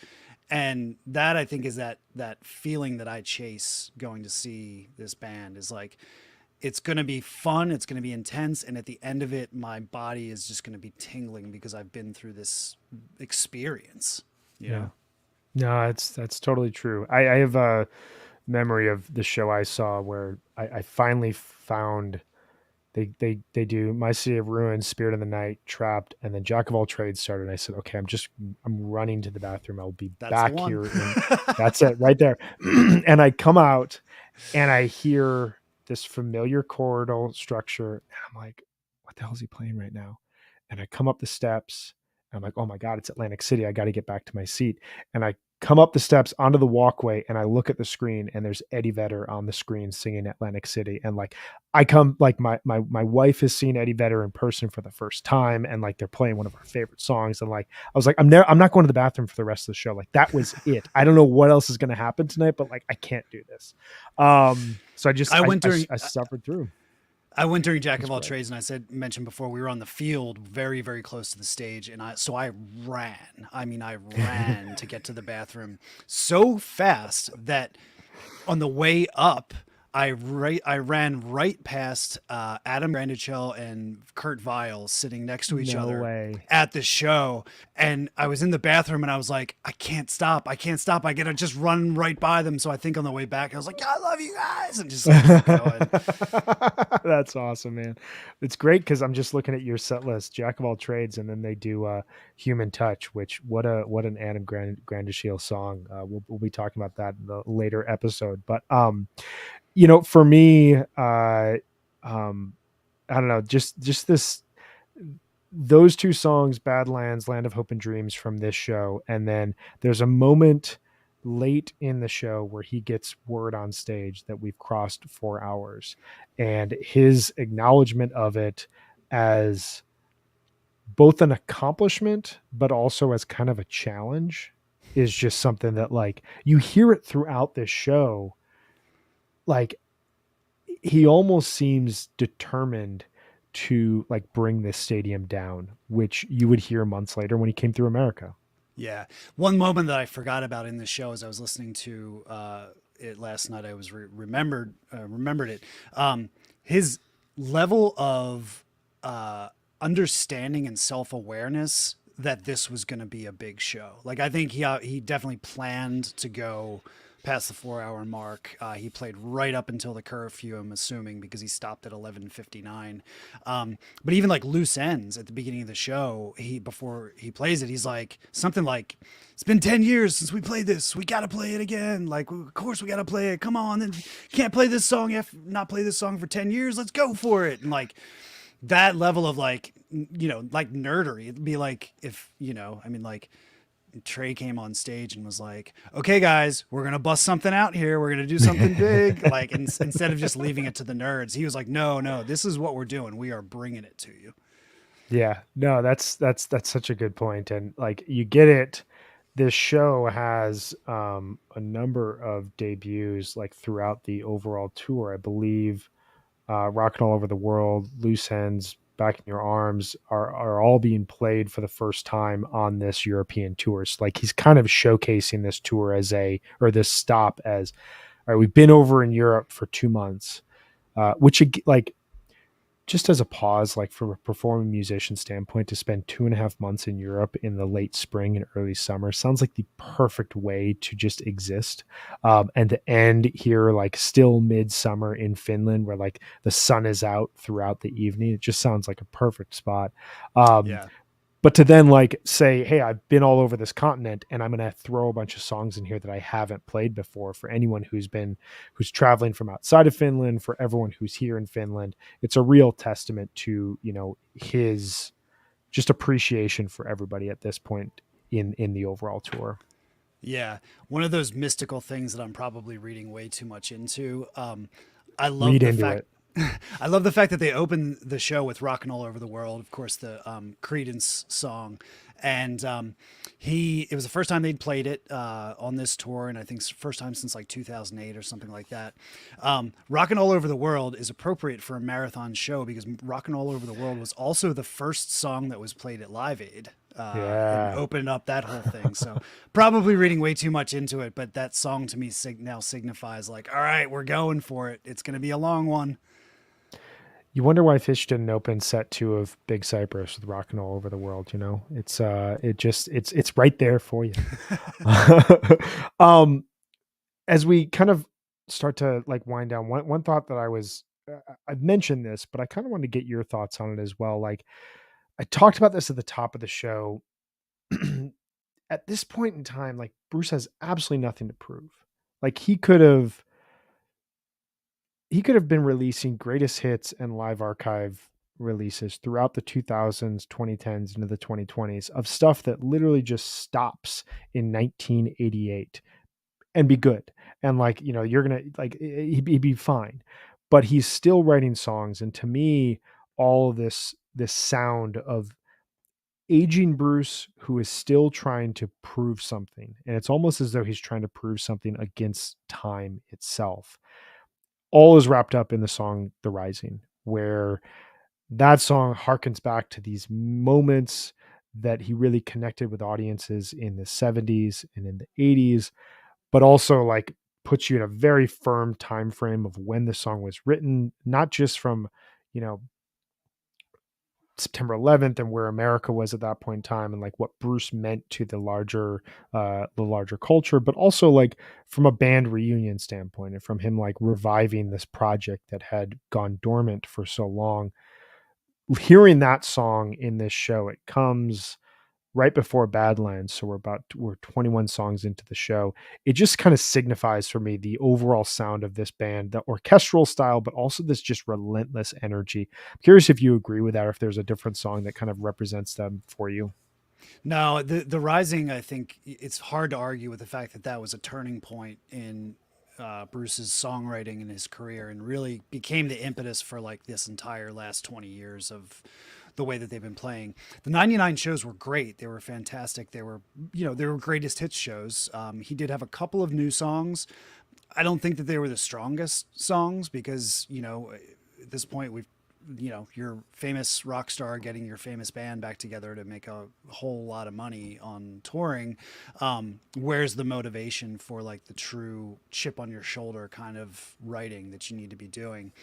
S2: And that, I think, is that feeling that I chase going to see this band, is like, it's going to be fun, it's going to be intense, and at the end of it my body is just going to be tingling because I've been through this experience, you
S1: Yeah.
S2: know.
S1: No, that's totally true. I have a memory of the show I saw where I finally found they do My City of Ruins, Spirit of the Night, Trapped, and then Jack of All Trades started. And I said, okay, I'm running to the bathroom. I'll be
S2: That's the
S1: back
S2: one.
S1: here in that's it right there. And I come out and I hear this familiar chordal structure. And I'm like, what the hell is he playing right now? And I come up the steps. And I'm like, oh my God, it's Atlantic City. I got to get back to my seat. And I come up the steps onto the walkway and I look at the screen and there's Eddie Vedder on the screen singing Atlantic City. And like, I come like my wife has seen Eddie Vedder in person for the first time, and like they're playing one of our favorite songs, and like I was like, I'm not going to the bathroom for the rest of the show. Like that was it. I don't know what else is going to happen tonight, but like I can't do this. So I just
S2: I went during
S1: I suffered through.
S2: I went during Jack
S1: It's
S2: of All
S1: great.
S2: Trades, and I mentioned before, we were on the field very, very close to the stage, and I ran. I mean, I ran to get to the bathroom so fast that on the way up, I ran right past Adam Grandichel and Kurt Vile sitting next to each
S1: No
S2: other
S1: way.
S2: at the show, and I was in the bathroom and I was like, I can't stop, I can't stop, I gotta just run right by them. So I think on the way back I was like, I love you guys, and just like keep going.
S1: That's awesome, man. It's great because I'm just looking at your set list, Jack of All Trades, and then they do Human Touch, which what an Adam Grandishiel song. We'll be talking about that in the later episode. But for me, um, I don't know, just this those two songs, Badlands, Land of Hope and Dreams, from this show, and then there's a moment late in the show where he gets word on stage that we've crossed 4 hours, and his acknowledgement of it as both an accomplishment but also as kind of a challenge is just something that like you hear it throughout this show. Like he almost seems determined to like bring this stadium down, which you would hear months later when he came through America.
S2: Yeah. One moment that I forgot about in the show as I was listening to it last night, I was remembered it. His level of understanding and self awareness that this was going to be a big show. Like I think he definitely planned to go past the 4 hour mark. He played right up until the curfew, I'm assuming, because he stopped at 11:59. But even like loose ends at the beginning of the show, he before he plays it, he's like something like, "It's been 10 years since we played this. We got to play it again. Like, of course we got to play it. Come on, then can't play this song if not play this song for 10 years. Let's go for it." And like that level of like like nerdery. It'd be like if I mean like Trey came on stage and was like, "Okay, guys, we're gonna bust something out here. We're gonna do something big." Like, instead of just leaving it to the nerds, he was like, "No, no, this is what we're doing. We are bringing it to you."
S1: Yeah, no, that's such a good point, and like you get it. This show has a number of debuts like throughout the overall tour. I believe "Rockin' All Over the World," "Loose Ends," "Back in Your Arms" are all being played for the first time on this European tour. So like he's kind of showcasing this tour as a or this stop as, all right, we've been over in Europe for 2 months, which like just as a pause, like from a performing musician standpoint, to spend 2.5 months in Europe in the late spring and early summer sounds like the perfect way to just exist. And to end here, like still midsummer in Finland, where like the sun is out throughout the evening, it just sounds like a perfect spot. Um,
S2: Yeah,
S1: but to then like say, hey, I've been all over this continent and I'm going to throw a bunch of songs in here that I haven't played before, for anyone who's traveling from outside of Finland, for everyone who's here in Finland, it's a real testament to, his just appreciation for everybody at this point in the overall tour.
S2: yeah. One of those mystical things that I'm probably reading way too much into. I love
S1: Read
S2: the
S1: into
S2: fact
S1: it.
S2: I love the fact that they open the show with "Rockin' All Over the World," of course, the Creedence song, and it was the first time they'd played it on this tour, and I think it's the first time since like 2008 or something like that. "Rockin' All Over the World" is appropriate for a marathon show because "Rockin' All Over the World" was also the first song that was played at Live Aid. And
S1: Yeah.
S2: opened up that whole thing. So probably reading way too much into it, but that song to me now signifies like, all right, we're going for it. It's going to be a long one.
S1: You wonder why Fish didn't open set two of Big Cypress with "Rockin' All Over the World." It's right there for you. um, as we kind of start to like wind down, one thought that I've mentioned this, but I kind of want to get your thoughts on it as well. Like I talked about this at the top of the show. At this point in time, like Bruce has absolutely nothing to prove. Like he could have been releasing greatest hits and live archive releases throughout the 2000s, 2010s, into the 2020s of stuff that literally just stops in 1988 and be good. And like, you're going to like, he'd be fine, but he's still writing songs. And to me, all of this sound of aging Bruce, who is still trying to prove something. And it's almost as though he's trying to prove something against time itself, all is wrapped up in the song "The Rising," where that song harkens back to these moments that he really connected with audiences in the 70s and in the 80s, but also like puts you in a very firm time frame of when the song was written, not just from, you know, September 11th and where America was at that point in time, and like what Bruce meant to the larger culture, but also like from a band reunion standpoint and from him like reviving this project that had gone dormant for so long. Hearing that song in this show, it comes right before Badlands, so we're 21 songs into the show. It just kind of signifies for me the overall sound of this band, the orchestral style, but also this just relentless energy. I'm curious if you agree with that, or if there's a different song that kind of represents them for you.
S2: No, the Rising, I think it's hard to argue with the fact that that was a turning point in Bruce's songwriting in his career and really became the impetus for like this entire last 20 years of the way that they've been playing. The 99 shows were great. They were fantastic. They were greatest hits shows. He did have a couple of new songs. I don't think that they were the strongest songs because, at this point we've your famous rock star getting your famous band back together to make a whole lot of money on touring. Where's the motivation for like the true chip on your shoulder kind of writing that you need to be doing?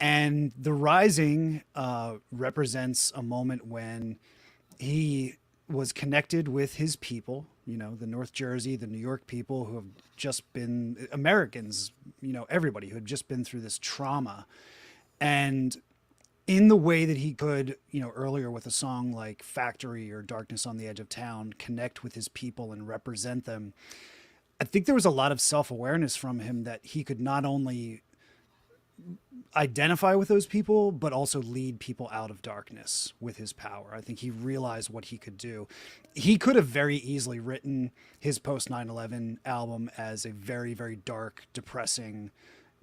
S2: And The Rising represents a moment when he was connected with his people, you know, the North Jersey, the New York people who have just been Americans, you know, everybody who had just been through this trauma. And in the way that he could, you know, earlier with a song like Factory or Darkness on the Edge of Town, connect with his people and represent them, I think there was a lot of self awareness from him that he could not only identify with those people, but also lead people out of darkness with his power. I think he realized what he could do. He could have very easily written his post 9/11 album as a very, very dark, depressing,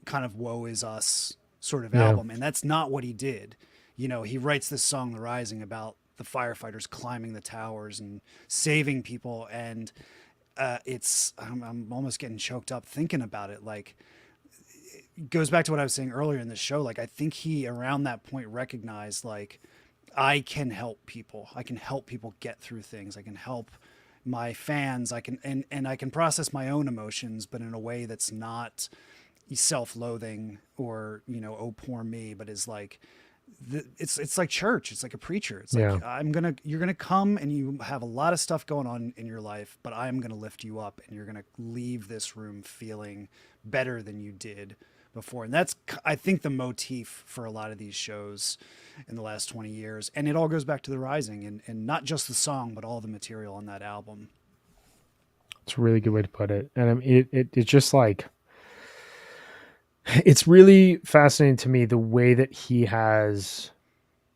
S2: kind of woe is us sort of
S1: Yeah.
S2: album. And that's not what he did. You know, he writes this song, The Rising, about the firefighters climbing the towers and saving people. And I'm almost getting choked up thinking about it. Like, goes back to what I was saying earlier in the show. Like, I think he around that point recognized, like, I can help people. I can help people get through things. I can help my fans. I can and I can process my own emotions, but in a way that's not self-loathing or, you know, oh poor me, but is like it's like church. It's like a preacher. It's
S1: Yeah.
S2: like you're gonna come and you have a lot of stuff going on in your life, but I'm gonna lift you up and you're gonna leave this room feeling better than you did before. And that's, I think, the motif for a lot of these shows in the last 20 years. And it all goes back to The Rising, and not just the song, but all the material on that album.
S1: It's a really good way to put it. And I mean, it's just like, it's really fascinating to me the way that he has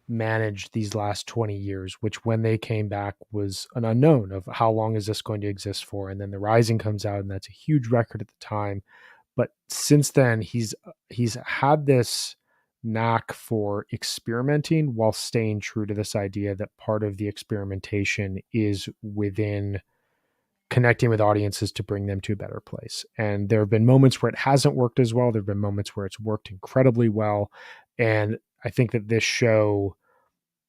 S1: managed these last 20 years, which when they came back was an unknown of how long is this going to exist for. And then The Rising comes out, and that's a huge record at the time. But since then, he's had this knack for experimenting while staying true to this idea that part of the experimentation is within connecting with audiences to bring them to a better place. And there have been moments where it hasn't worked as well. There have been moments where it's worked incredibly well. And I think that this show,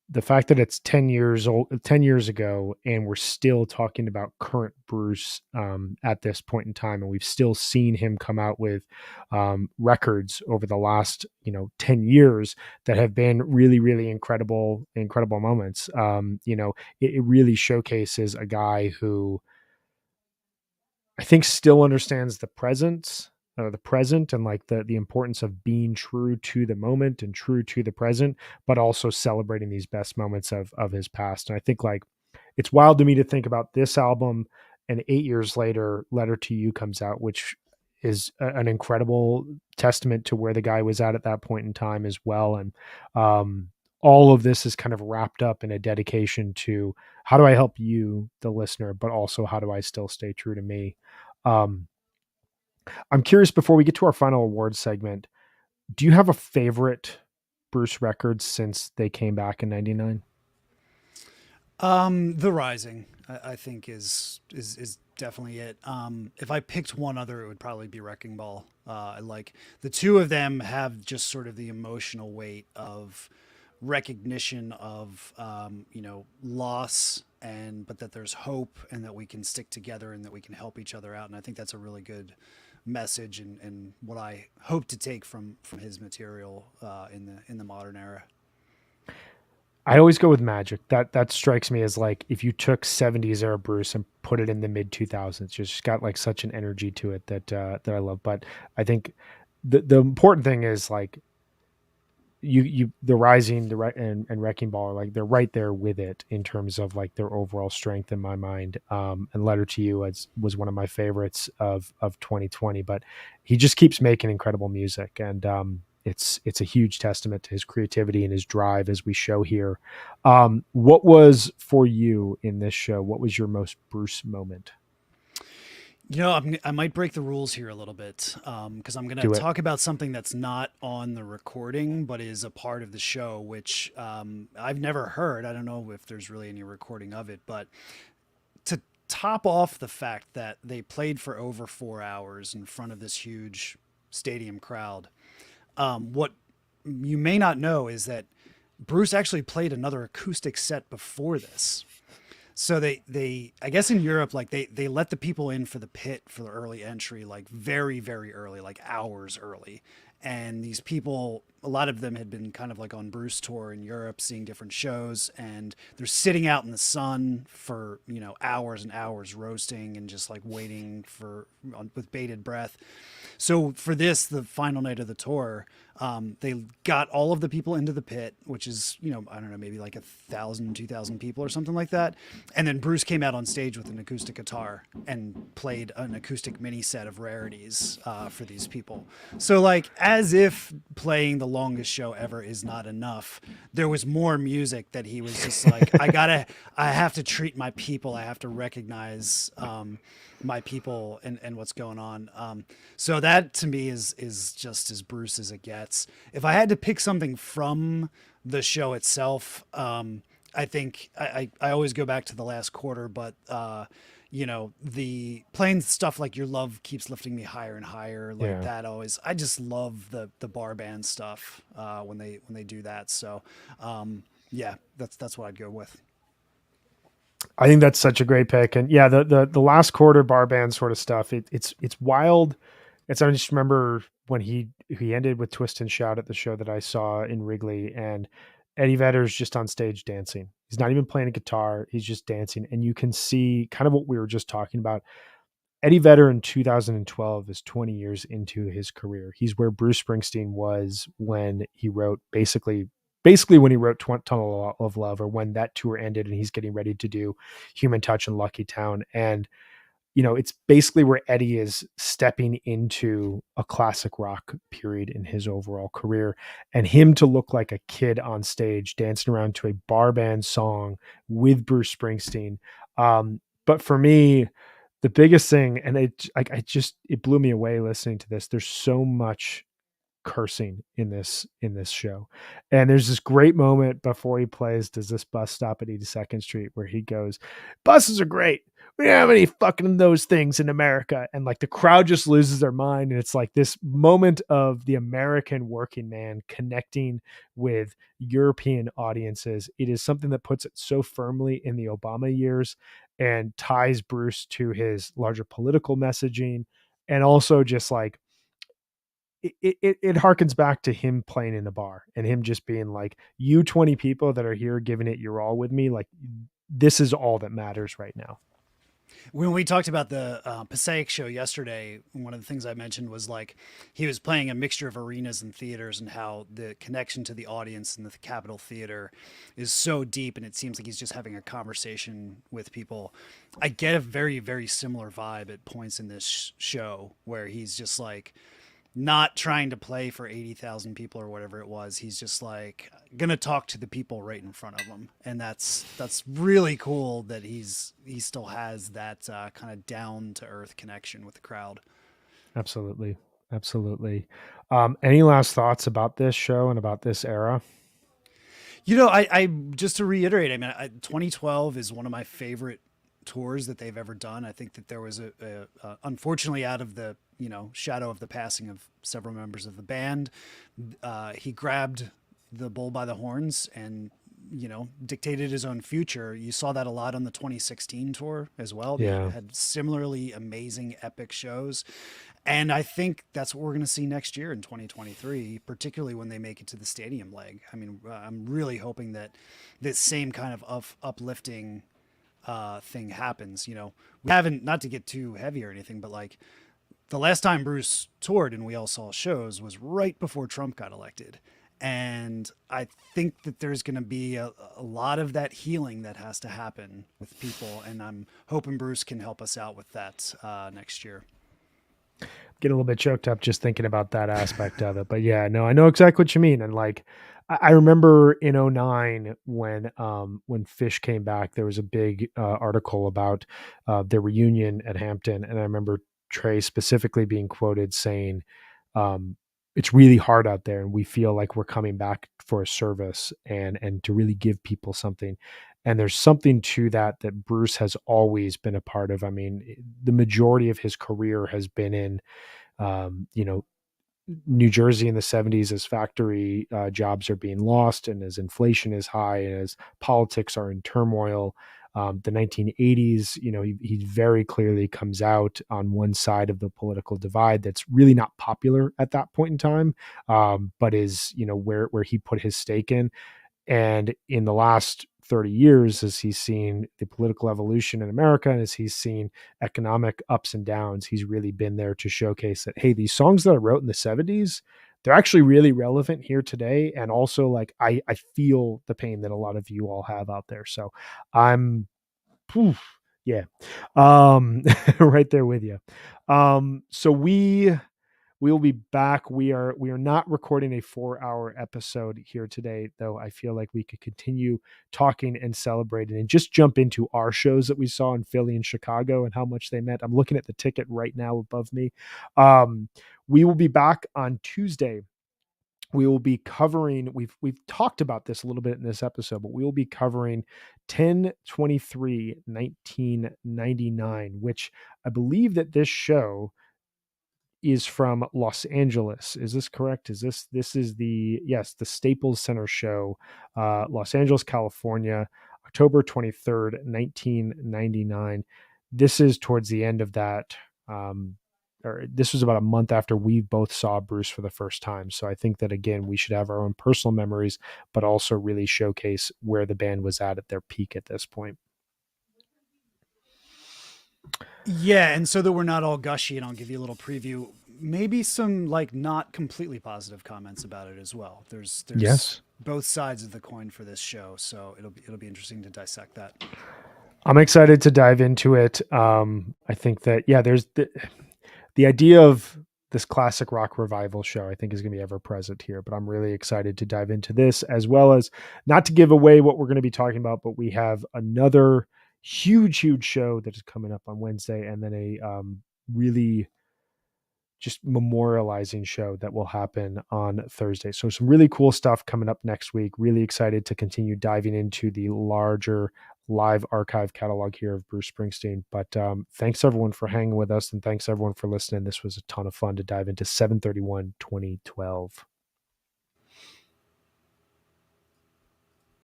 S1: the fact that it's 10 years old, 10 years ago, and we're still talking about current Bruce at this point in time, and we've still seen him come out with records over the last 10 years that have been really, really incredible moments. It really showcases a guy who I think still understands the present, and like the importance of being true to the moment and true to the present, but also celebrating these best moments of his past. And I think, like, it's wild to me to think about this album, and 8 years later, Letter to You comes out, which is an incredible testament to where the guy was at that point in time as well. And all of this is kind of wrapped up in a dedication to how do I help you, the listener, but also how do I still stay true to me. um, I'm curious, before we get to our final awards segment, do you have a favorite Bruce record since they came back in '99?
S2: The Rising, I think, is definitely it. If I picked one other, it would probably be Wrecking Ball. I like the two of them have just sort of the emotional weight of recognition of, you know, loss, and but that there's hope and that we can stick together and that we can help each other out. And I think that's a really good message, and what I hope to take from his material in the modern era.
S1: I always go with Magic. That strikes me as like if you took '70s era Bruce and put it in the mid 2000s, just got like such an energy to it that I love. But I think the important thing is like the Rising, and Wrecking Ball are like they're right there with it in terms of like their overall strength in my mind. And Letter to You was one of my favorites of 2020, but he just keeps making incredible music, and it's a huge testament to his creativity and his drive, as we show here. What was for you in this show? What was your most Bruce moment?
S2: You know, I might break the rules here a little bit, because I'm going to
S1: Do it.
S2: talk about something that's not on the recording, but is a part of the show, which I've never heard. I don't know if there's really any recording of it, but to top off the fact that they played for over 4 hours in front of this huge stadium crowd, what you may not know is that Bruce actually played another acoustic set before this. So they I guess in Europe, like they let the people in for the pit for the early entry, like very, very early, like hours early. And these people, a lot of them had been kind of like on Bruce tour in Europe, seeing different shows, and they're sitting out in the sun for hours and hours roasting and just like waiting with bated breath. So for this, the final night of the tour, they got all of the people into the pit, which is, I don't know, maybe like 1,000, 2,000 people or something like that. And then Bruce came out on stage with an acoustic guitar and played an acoustic mini set of rarities for these people. So like, as if playing the longest show ever is not enough, there was more music that he was just like, I have to treat my people. I have to recognize my people and what's going on. So that to me is just as Bruce as it gets. If I had to pick something from the show itself, I think I always go back to the last quarter, but the playing stuff like Your Love Keeps Lifting Me Higher and Higher, like
S1: Yeah.
S2: that always, I just love the bar band stuff when they do that. So yeah, that's what I'd go with.
S1: I think that's such a great pick. And yeah, the last quarter bar band sort of stuff, it's wild. I just remember when he ended with Twist and Shout at the show that I saw in Wrigley, and Eddie Vedder's just on stage dancing. He's not even playing a guitar, he's just dancing. And you can see kind of what we were just talking about. Eddie Vedder in 2012 is 20 years into his career. He's where Bruce Springsteen was when he wrote basically when he wrote Tunnel of Love, or when that tour ended and he's getting ready to do Human Touch and Lucky Town. And it's basically where Eddie is stepping into a classic rock period in his overall career. And him to look like a kid on stage dancing around to a bar band song with Bruce Springsteen. But for me, the biggest thing, and it blew me away listening to this. There's so much cursing in this show, and there's this great moment before he plays "Does This Bus Stop at 82nd Street," where he goes, "Buses are great. We don't have any fucking those things in America," and like the crowd just loses their mind, and it's like this moment of the American working man connecting with European audiences. It is something that puts it so firmly in the Obama years and ties Bruce to his larger political messaging, and also just like it harkens back to him playing in a bar and him just being like, "You 20 people that are here giving it your all with me, like this is all that matters right now."
S2: When we talked about the Passaic show yesterday, one of the things I mentioned was like he was playing a mixture of arenas and theaters, and how the connection to the audience in the Capitol Theater is so deep, and it seems like he's just having a conversation with people. I get a very, very similar vibe at points in this show where he's just like not trying to play for 80,000 people or whatever it was. He's just like going to talk to the people right in front of him. And that's really cool that he still has that kind of down to earth connection with the crowd.
S1: Absolutely. Absolutely. Any last thoughts about this show and about this era?
S2: I just to reiterate, I mean, 2012 is one of my favorite tours that they've ever done. I think that there was unfortunately, out of the shadow of the passing of several members of the band, he grabbed the bull by the horns and dictated his own future. You saw that a lot on the 2016 tour as well. They
S1: Yeah,
S2: had similarly amazing epic shows, and I think that's what we're going to see next year in 2023, particularly when they make it to the stadium leg. I mean, I'm really hoping that this same kind of uplifting thing happens. We haven't, not to get too heavy or anything, but like the last time Bruce toured and we all saw shows was right before Trump got elected. And I think that there's going to be a lot of that healing that has to happen with people. And I'm hoping Bruce can help us out with that next year.
S1: get a little bit choked up just thinking about that aspect of it. But yeah, no, I know exactly what you mean. And like, I remember in '09 when Fish came back, there was a big article about their reunion at Hampton, and I remember Trey specifically being quoted saying, um, "It's really hard out there, and we feel like we're coming back for a service and to really give people something." And there's something to that Bruce has always been a part of. I mean, the majority of his career has been in um, you know, New Jersey in the '70s as factory jobs are being lost and as inflation is high and as politics are in turmoil. The 1980s, he very clearly comes out on one side of the political divide that's really not popular at that point in time, but is, where he put his stake in. And in the last 30 years, as he's seen the political evolution in America, and as he's seen economic ups and downs, he's really been there to showcase that, hey, these songs that I wrote in the 70s, they're actually really relevant here today. And also, like, I feel the pain that a lot of you all have out there. So I'm, poof, yeah, right there with you. So we will be back. We are not recording a 4-hour episode here today, though. I feel like we could continue talking and celebrating and just jump into our shows that we saw in Philly and Chicago and how much they meant. I'm looking at the ticket right now above me. We will be back on Tuesday. We will be covering, we've talked about this a little bit in this episode, but we will be covering 10/23/1999, which I believe that this show is from Los Angeles. Is this correct? This is the Staples Center show, Los Angeles, California, October 23rd, 1999. This is towards the end of that, or this was about a month after we both saw Bruce for the first time. So I think that, again, we should have our own personal memories, but also really showcase where the band was at their peak at this point.
S2: Yeah, and so that we're not all gushy, and I'll give you a little preview. Maybe some like not completely positive comments about it as well. There's
S1: Yes.
S2: both sides of the coin for this show, so it'll be interesting to dissect that.
S1: I'm excited to dive into it. I think that, yeah, there's the idea of this classic rock revival show, I think, is going to be ever present here, but I'm really excited to dive into this, as well as, not to give away what we're going to be talking about, but we have another huge show that is coming up on Wednesday, and then a really just memorializing show that will happen on Thursday. So some really cool stuff coming up next week. Really excited to continue diving into the larger live archive catalog here of Bruce Springsteen. But thanks everyone for hanging with us, and thanks everyone for listening. This was a ton of fun to dive into 7/31/2012.